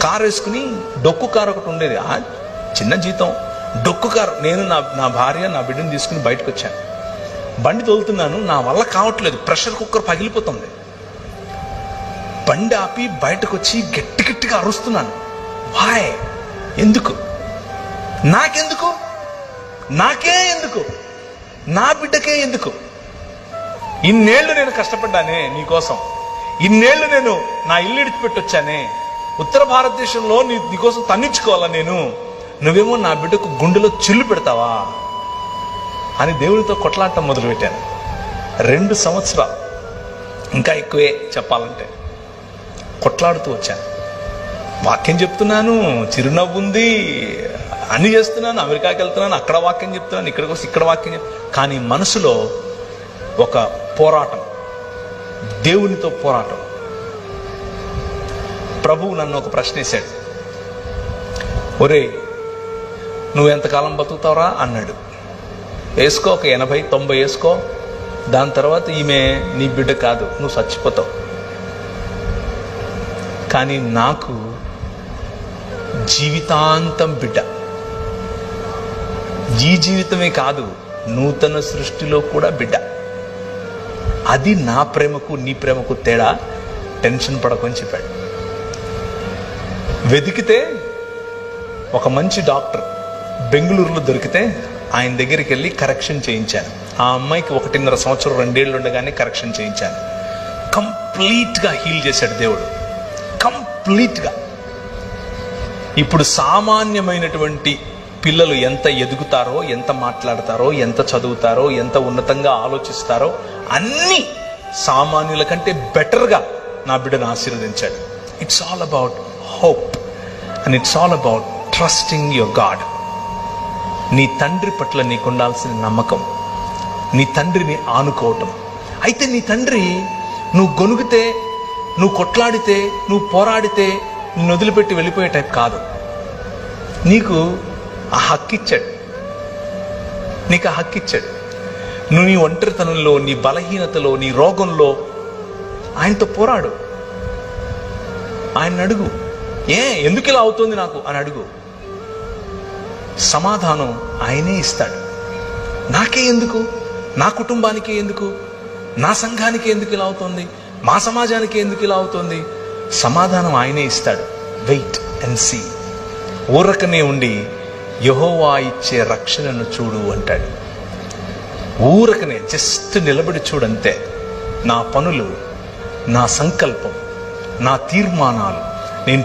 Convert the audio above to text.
Car వేసుకుని, డొక్కు car ఒకటి ఉండేది, చిన్న జీతం డొక్కు కారు. నేను నా భార్య నా బిడ్డను తీసుకుని బయటకు వచ్చాను. బండి తోలుతున్నాను, నా వల్ల కావట్లేదు, ప్రెషర్ కుక్కర్ పగిలిపోతుంది. బండి ఆపి బయటకు వచ్చి గట్టి గట్టిగా అరుస్తున్నాను. వాయ్, ఎందుకు? నాకెందుకు? నాకే ఎందుకు? నా బిడ్డకే ఎందుకు? ఇన్నేళ్లు నేను కష్టపడ్డానే నీకోసం, ఇన్నేళ్లు నేను నా ఇల్లు విడిచిపెట్టొచ్చానే, ఉత్తర భారతదేశంలో నీకోసం తన్నించుకోవాలా నేను, నువ్వేమో నా బిడ్డకు గుండెలో చిల్లు పెడతావా అని దేవునితో కొట్లాడటం మొదలుపెట్టాను. 2 సంవత్సరాలు, ఇంకా ఎక్కువే చెప్పాలంటే, కొట్లాడుతూ వచ్చాను. వాక్యం చెప్తున్నాను, చిరునవ్వు ఉంది, అన్ని చేస్తున్నాను, అమెరికాకి వెళ్తున్నాను, అక్కడ వాక్యం చెప్తున్నాను, ఇక్కడికి వస్తే ఇక్కడ వాక్యం కానీ మనసులో ఒక పోరాటం, దేవునితో పోరాటం. ప్రభువు నన్ను ఒక ప్రశ్న వేశాడు. ఒరే, నువ్వు ఎంతకాలం బతుకుతావురా అన్నాడు. వేసుకో, ఒక 80-90 వేసుకో, దాని తర్వాత ఈమె నీ బిడ్డ కాదు, నువ్వు చచ్చిపోతావు. కానీ నాకు జీవితాంతం బిడ్డ. ఈ జీవితమే కాదు, నూతన సృష్టిలో కూడా బిడ్డ. అది నా ప్రేమకు నీ ప్రేమకు తేడా. టెన్షన్ పడకని చెప్పాడు. వెతికితే ఒక మంచి డాక్టర్ బెంగళూరులో దొరికితే ఆయన దగ్గరికి వెళ్ళి కరెక్షన్ చేయించాను. ఆ అమ్మాయికి 1.5 సంవత్సరం 2 ఏళ్ళు ఉండగానే కరెక్షన్ చేయించాను. కంప్లీట్గా హీల్ చేశాడు దేవుడు, కంప్లీట్గా. ఇప్పుడు సామాన్యమైనటువంటి పిల్లలు ఎంత ఎదుగుతారో, ఎంత మాట్లాడతారో, ఎంత చదువుతారో, ఎంత ఉన్నతంగా ఆలోచిస్తారో, అన్ని సామాన్యుల కంటే బెటర్గా నా బిడ్డను ఆశీర్వదించాడు. It's all about hope and it's all about trusting your God. నీ తండ్రి పట్ల నీకు ఉండాల్సిన నమ్మకం, నీ తండ్రిని ఆనుకోవటం. అయితే నీ తండ్రి నువ్వు గొనుగితే, నువ్వు కొట్లాడితే, నువ్వు పోరాడితే నిన్ను వదిలిపెట్టి వెళ్ళిపోయే టైప్ కాదు. నీకు ఆ హక్కు ఇచ్చాడు, నీకు ఆ హక్కు ఇచ్చాడు. నువ్వు నీ ఒంటరితనంలో, నీ బలహీనతలో, నీ రోగంలో ఆయనతో పోరాడు. ఆయన అడుగు, ఎందుకు ఇలా అవుతుంది నాకు అని అడుగు. సమాధానం ఆయనే ఇస్తాడు. నాకే ఎందుకు, నా కుటుంబానికే ఎందుకు, నా సంఘానికి ఎందుకు ఇలా అవుతుంది, మా సమాజానికి ఎందుకు ఇలా అవుతుంది, సమాధానం ఆయనే ఇస్తాడు. Wait and see. ఊరకనే ఉండి యెహోవా ఇచ్చే రక్షణను చూడు అంటాడు. ఊరకనే జస్ట్ నిలబడి చూడంతే. నా పనులు, నా సంకల్పం, నా తీర్మానాలు నేను